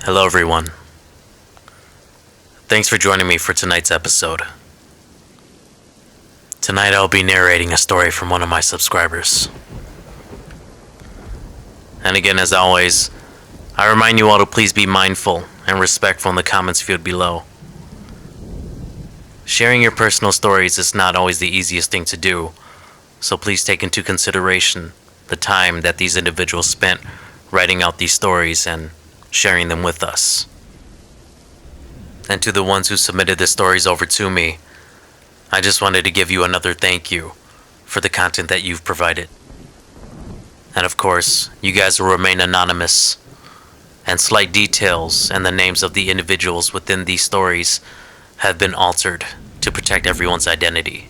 Hello everyone. Thanks for joining me for tonight's episode. Tonight I'll be narrating a story from one of my subscribers. And again, as always, I remind you all to please be mindful and respectful in the comments field below. Sharing your personal stories is not always the easiest thing to do, so please take into consideration the time that these individuals spent writing out these stories and sharing them with us. And to the ones who submitted the stories over to me, I just wanted to give you another thank you for the content that you've provided. And of course, you guys will remain anonymous, and slight details and the names of the individuals within these stories have been altered to protect everyone's identity.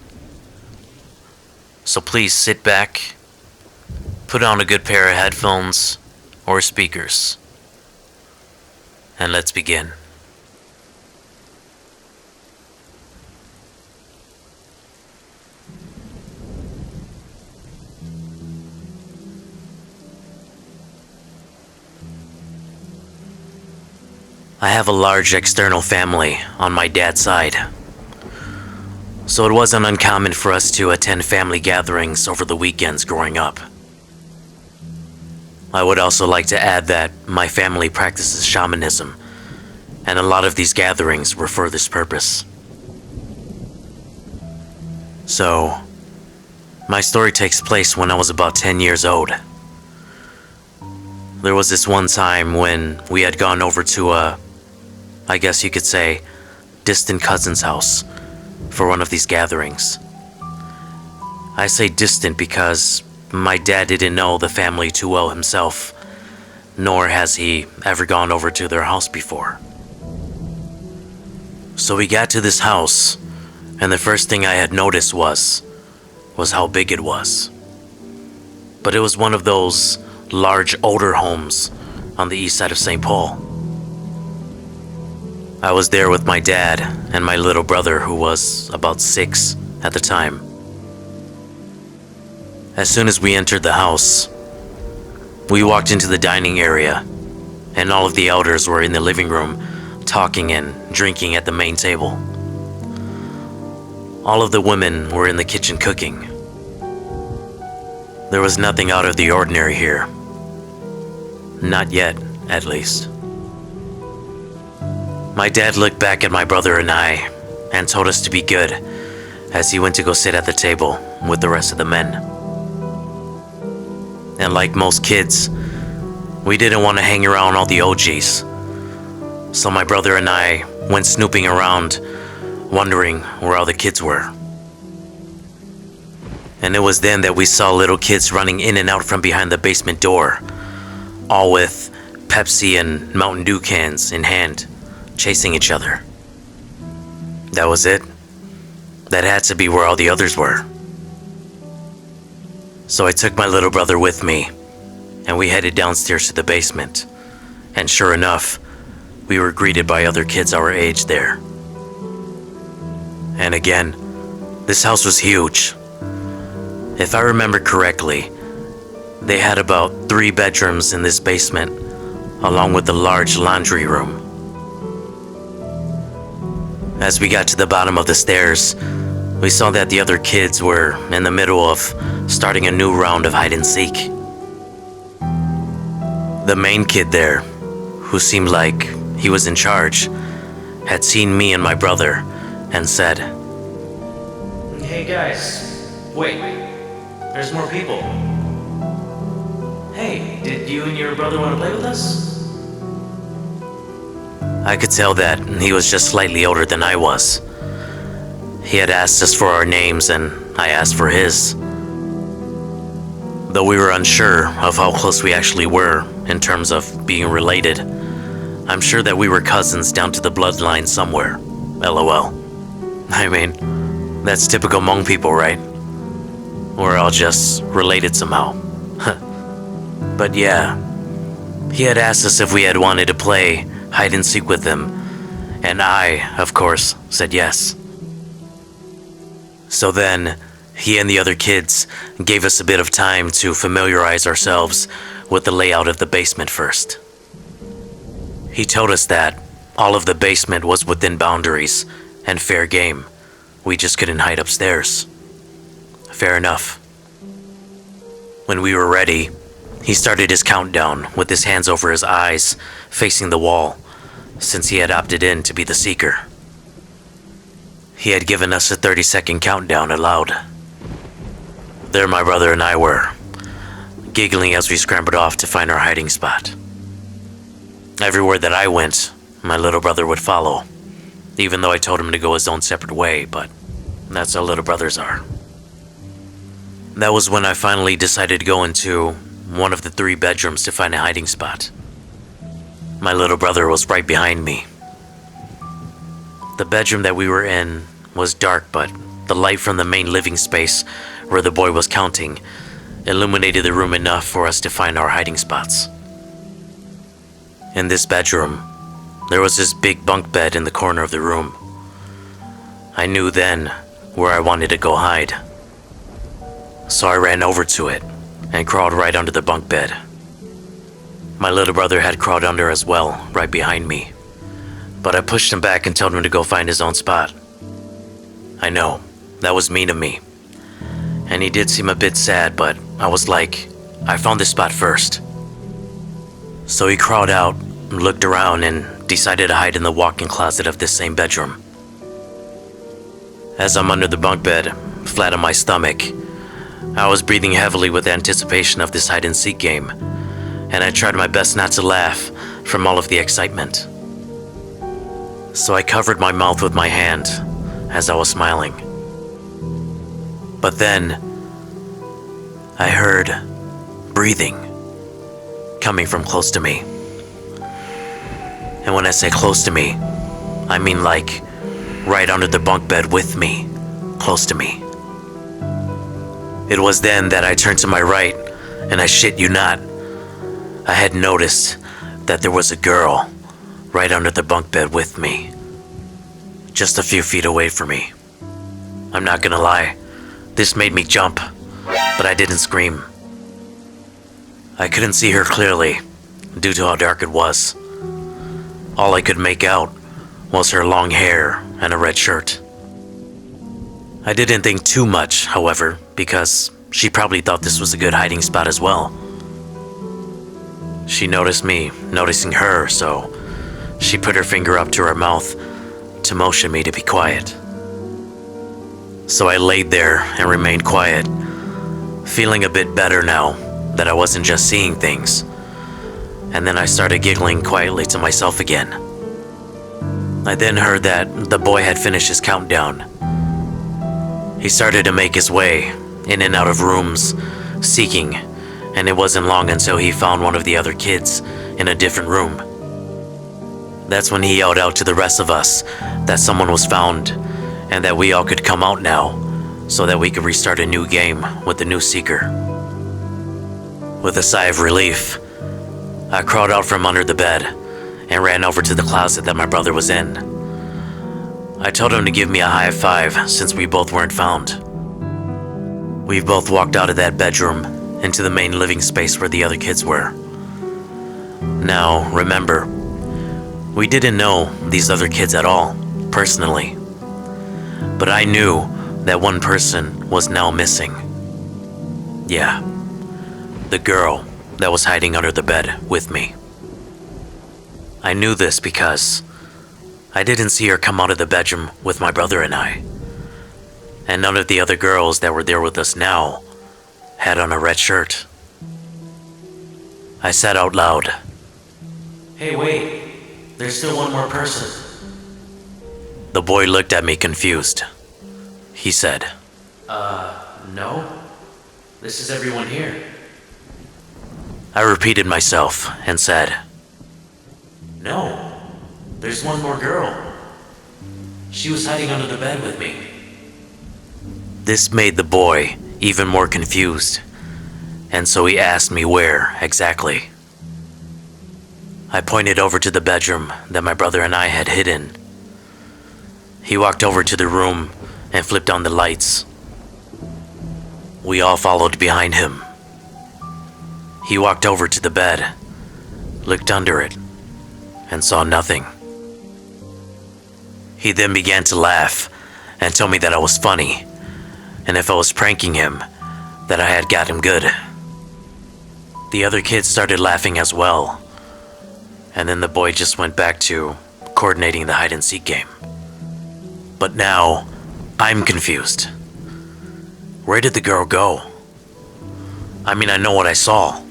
So please sit back, put on a good pair of headphones or speakers, and let's begin. I have a large external family on my dad's side, so it wasn't uncommon for us to attend family gatherings over the weekends growing up. I would also like to add that my family practices shamanism, and a lot of these gatherings were for this purpose. So, my story takes place when I was about 10 years old. There was this one time when we had gone over to I guess you could say, distant cousin's house for one of these gatherings. I say distant because my dad didn't know the family too well himself, nor has he ever gone over to their house before. So we got to this house, and the first thing I had noticed was how big it was. But it was one of those large older homes on the east side of St. Paul. I was there with my dad and my little brother, who was about 6 at the time. As soon as we entered the house, we walked into the dining area, and all of the elders were in the living room talking and drinking at the main table. All of the women were in the kitchen cooking. There was nothing out of the ordinary here. Not yet, at least. My dad looked back at my brother and I and told us to be good as he went to go sit at the table with the rest of the men. And like most kids, we didn't want to hang around all the OGs. So my brother and I went snooping around, wondering where all the kids were. And it was then that we saw little kids running in and out from behind the basement door, all with Pepsi and Mountain Dew cans in hand, chasing each other. That was it. That had to be where all the others were. So I took my little brother with me, and we headed downstairs to the basement. And sure enough, we were greeted by other kids our age there. And again, this house was huge. If I remember correctly, they had about 3 bedrooms in this basement, along with a large laundry room. As we got to the bottom of the stairs, we saw that the other kids were in the middle of starting a new round of hide and seek. The main kid there, who seemed like he was in charge, had seen me and my brother and said, "Hey guys, wait, there's more people. Hey, did you and your brother want to play with us?" I could tell that he was just slightly older than I was. He had asked us for our names, and I asked for his. Though we were unsure of how close we actually were in terms of being related, I'm sure that we were cousins down to the bloodline somewhere. LOL. I mean, that's typical Hmong people, right? We're all just related somehow. But yeah, he had asked us if we had wanted to play hide and seek with him, and I, of course, said yes. So then, he and the other kids gave us a bit of time to familiarize ourselves with the layout of the basement first. He told us that all of the basement was within boundaries and fair game. We just couldn't hide upstairs. Fair enough. When we were ready, he started his countdown with his hands over his eyes, facing the wall, since he had opted in to be the seeker. He had given us a 30-second countdown aloud. There my brother and I were, giggling as we scrambled off to find our hiding spot. Everywhere that I went, my little brother would follow, even though I told him to go his own separate way, but that's how little brothers are. That was when I finally decided to go into one of the 3 bedrooms to find a hiding spot. My little brother was right behind me. The bedroom that we were in was dark, but the light from the main living space where the boy was counting illuminated the room enough for us to find our hiding spots. In this bedroom, there was this big bunk bed in the corner of the room. I knew then where I wanted to go hide. So I ran over to it and crawled right under the bunk bed. My little brother had crawled under as well, right behind me, but I pushed him back and told him to go find his own spot. I know, that was mean of me, and he did seem a bit sad, but I was like, I found this spot first. So he crawled out, looked around, and decided to hide in the walk-in closet of this same bedroom. As I'm under the bunk bed, flat on my stomach, I was breathing heavily with anticipation of this hide-and-seek game, and I tried my best not to laugh from all of the excitement. So I covered my mouth with my hand as I was smiling. But then, I heard breathing coming from close to me. And when I say close to me, I mean like right under the bunk bed with me, close to me. It was then that I turned to my right, and I shit you not, I had noticed that there was a girl right under the bunk bed with me, just a few feet away from me. I'm not gonna lie, this made me jump, but I didn't scream. I couldn't see her clearly due to how dark it was. All I could make out was her long hair and a red shirt. I didn't think too much, however, because she probably thought this was a good hiding spot as well. She noticed me noticing her, so she put her finger up to her mouth to motion me to be quiet. So I laid there and remained quiet, feeling a bit better now that I wasn't just seeing things. And then I started giggling quietly to myself again. I then heard that the boy had finished his countdown. He started to make his way in and out of rooms, seeking, and it wasn't long until he found one of the other kids in a different room. That's when he yelled out to the rest of us that someone was found and that we all could come out now so that we could restart a new game with the new seeker. With a sigh of relief, I crawled out from under the bed and ran over to the closet that my brother was in. I told him to give me a high five since we both weren't found. We both walked out of that bedroom into the main living space where the other kids were. Now, remember, we didn't know these other kids at all, personally. But I knew that one person was now missing. Yeah, the girl that was hiding under the bed with me. I knew this because I didn't see her come out of the bedroom with my brother and I. And none of the other girls that were there with us now had on a red shirt. I said out loud, Hey, wait. There's still one more person. The boy looked at me confused. He said, No? This is everyone here. I repeated myself and said, No. There's one more girl. She was hiding under the bed with me. This made the boy even more confused, and so he asked me where exactly. I pointed over to the bedroom that my brother and I had hidden. He walked over to the room and flipped on the lights. We all followed behind him. He walked over to the bed, looked under it, and saw nothing. He then began to laugh and told me that I was funny, and if I was pranking him, that I had got him good. The other kids started laughing as well, and then the boy just went back to coordinating the hide-and-seek game. But now, I'm confused. Where did the girl go? I mean, I know what I saw.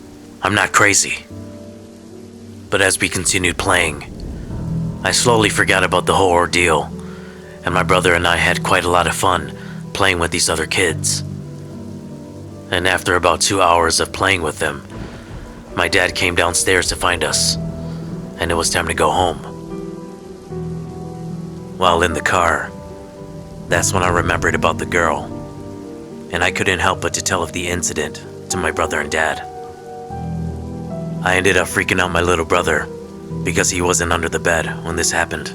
I'm not crazy. But as we continued playing, I slowly forgot about the whole ordeal, and my brother and I had quite a lot of fun playing with these other kids. And after about 2 hours of playing with them, my dad came downstairs to find us, and it was time to go home. While in the car, that's when I remembered about the girl, and I couldn't help but to tell of the incident to my brother and dad. I ended up freaking out my little brother because he wasn't under the bed when this happened.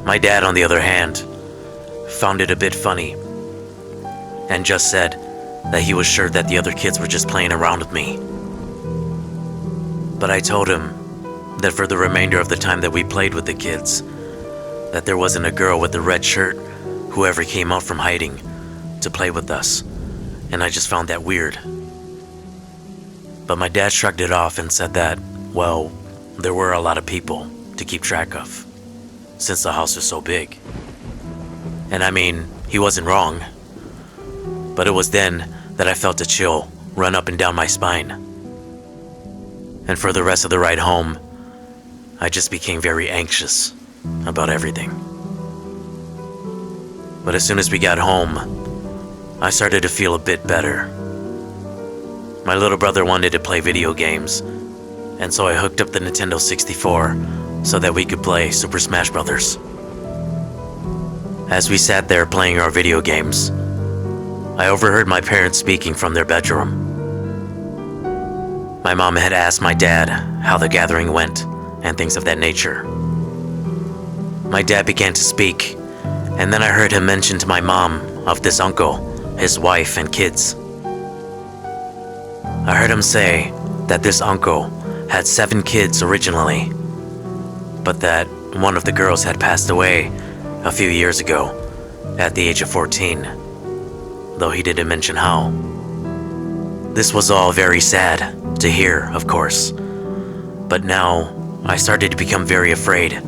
My dad, on the other hand, found it a bit funny and just said that he was sure that the other kids were just playing around with me. But I told him that for the remainder of the time that we played with the kids, that there wasn't a girl with a red shirt who ever came out from hiding to play with us, and I just found that weird. But my dad shrugged it off and said that, well, there were a lot of people to keep track of, since the house was so big. And I mean, he wasn't wrong. But it was then that I felt a chill run up and down my spine. And for the rest of the ride home, I just became very anxious about everything. But as soon as we got home, I started to feel a bit better. My little brother wanted to play video games, and so I hooked up the Nintendo 64 so that we could play Super Smash Bros. As we sat there playing our video games, I overheard my parents speaking from their bedroom. My mom had asked my dad how the gathering went and things of that nature. My dad began to speak, and then I heard him mention to my mom of this uncle, his wife, and kids. I heard him say that this uncle had 7 kids originally, but that one of the girls had passed away a few years ago at the age of 14, though he didn't mention how. This was all very sad to hear, of course, but now I started to become very afraid,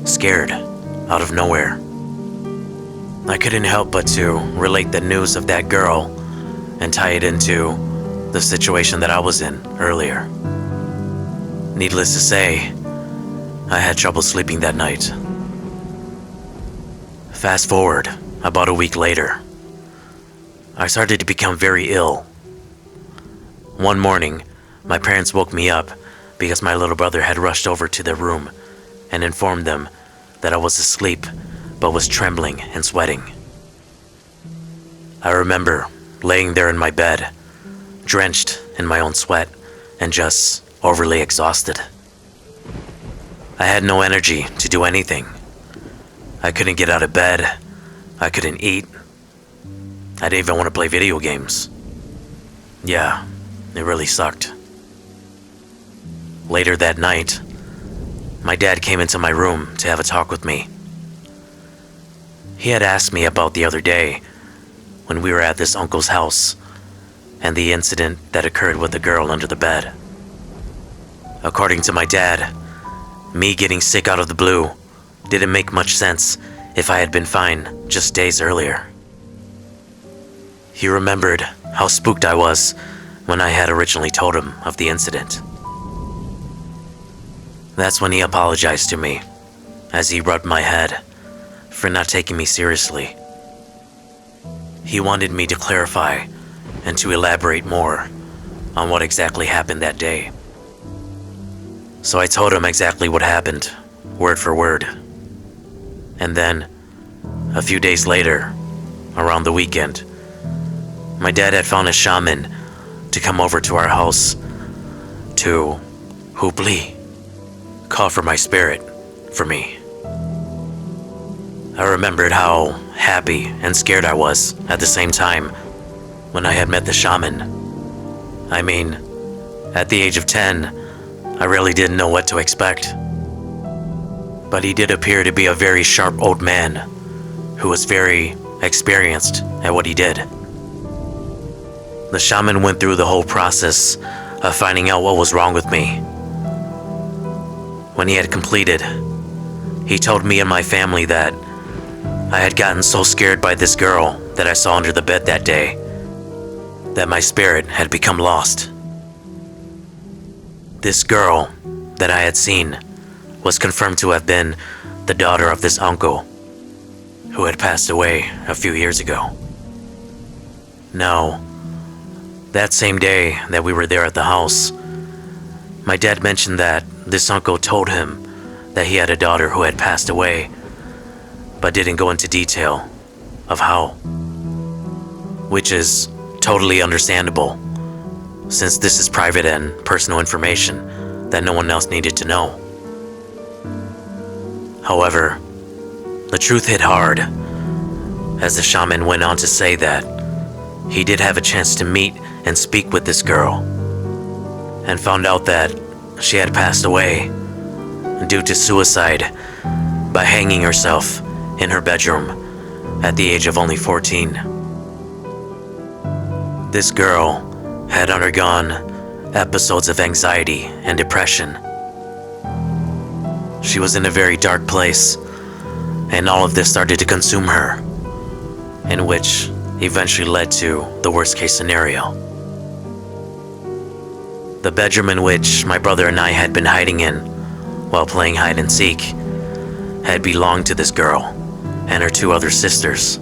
scared, out of nowhere. I couldn't help but to relate the news of that girl and tie it into the situation that I was in earlier. Needless to say, I had trouble sleeping that night. Fast forward, about a week later, I started to become very ill. One morning, my parents woke me up because my little brother had rushed over to their room and informed them that I was asleep but was trembling and sweating. I remember laying there in my bed, drenched in my own sweat and just overly exhausted. I had no energy to do anything. I couldn't get out of bed. I couldn't eat. I didn't even want to play video games. Yeah, it really sucked. Later that night, my dad came into my room to have a talk with me. He had asked me about the other day when we were at this uncle's house and the incident that occurred with the girl under the bed. According to my dad, me getting sick out of the blue didn't make much sense if I had been fine just days earlier. He remembered how spooked I was when I had originally told him of the incident. That's when he apologized to me, as he rubbed my head for not taking me seriously. He wanted me to clarify and to elaborate more on what exactly happened that day. So I told him exactly what happened, word for word. And then, a few days later, around the weekend, my dad had found a shaman to come over to our house to hoopli, call for my spirit for me. I remembered how happy and scared I was at the same time when I had met the shaman. I mean, at the age of 10, I really didn't know what to expect. But he did appear to be a very sharp old man who was very experienced at what he did. The shaman went through the whole process of finding out what was wrong with me. When he had completed, he told me and my family that I had gotten so scared by this girl that I saw under the bed that day that my spirit had become lost. This girl that I had seen was confirmed to have been the daughter of this uncle who had passed away a few years ago. Now, that same day that we were there at the house, my dad mentioned that this uncle told him that he had a daughter who had passed away, but didn't go into detail of how. Which is totally understandable, since this is private and personal information that no one else needed to know. However, the truth hit hard, as the shaman went on to say that he did have a chance to meet and speak with this girl, and found out that she had passed away due to suicide by hanging herself in her bedroom at the age of only 14. This girl had undergone episodes of anxiety and depression. She was in a very dark place, and all of this started to consume her, in which eventually led to the worst case scenario. The bedroom in which my brother and I had been hiding in while playing hide and seek had belonged to this girl and her two other sisters.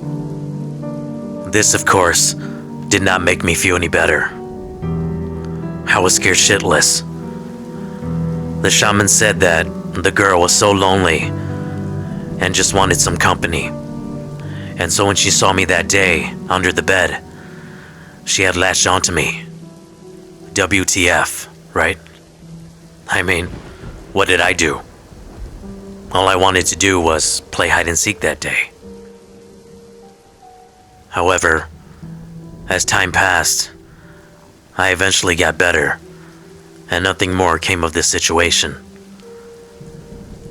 This, of course, did not make me feel any better. I was scared shitless. The shaman said that the girl was so lonely and just wanted some company. And so when she saw me that day under the bed, she had latched onto me. WTF, right? I mean, what did I do? All I wanted to do was play hide and seek that day. However, as time passed, I eventually got better, and nothing more came of this situation.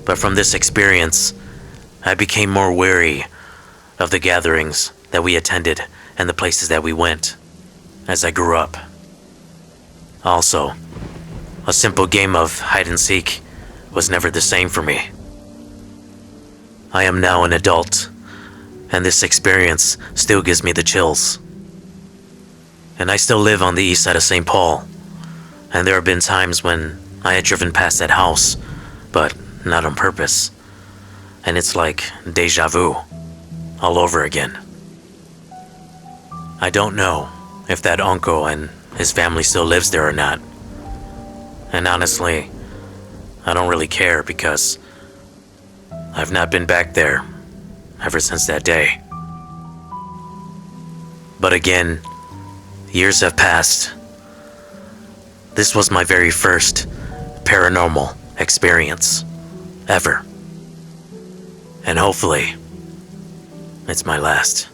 But from this experience, I became more wary of the gatherings that we attended and the places that we went as I grew up. Also, a simple game of hide and seek was never the same for me. I am now an adult, and this experience still gives me the chills. And I still live on the east side of St. Paul, and there have been times when I had driven past that house, but not on purpose. And it's like deja vu all over again. I don't know if that uncle and his family still lives there or not. And honestly, I don't really care because I've not been back there ever since that day. But again, years have passed. This was my very first paranormal experience ever. And hopefully, it's my last.